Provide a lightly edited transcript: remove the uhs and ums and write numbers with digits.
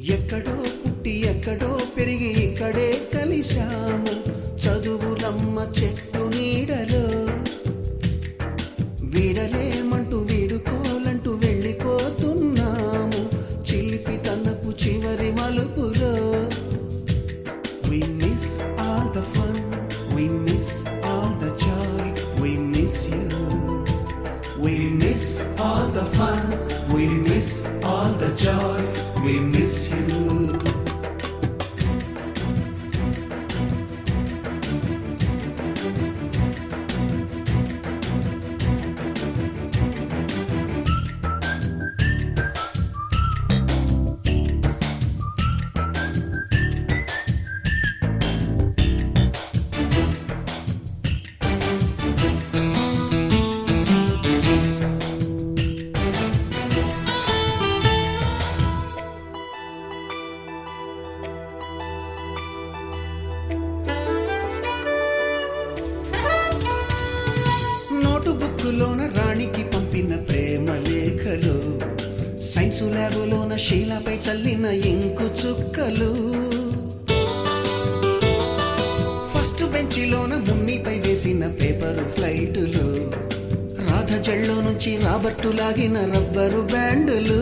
ఎక్కడో పుట్టి ఎక్కడో పెరిగి ఇక్కడే కలిశాము, చదువులమ్మ చెట్టు నీడలో. వీడలేమంటూ వీడుకోలంటూ వెళ్ళిపోతున్నాము, చిలిపి తనపు చివరి మలుపులో. We miss all the fun, we miss all the joy, we miss you. We miss all the fun, we miss all the joy, we miss you. నోటుబుక్కులోన రాణికి పంపిన ప్రేమ లేఖలు, సైన్సు ల్యాబులోన శీలపై చల్లిన ఇంకు చుక్కలు, ఫస్ట్ బెంచిలోన మున్నిపై వేసిన పేపరు ఫ్లైటులు, రాధ జల్లో నుంచి రాబర్టు లాగిన rubber బ్యాండులు.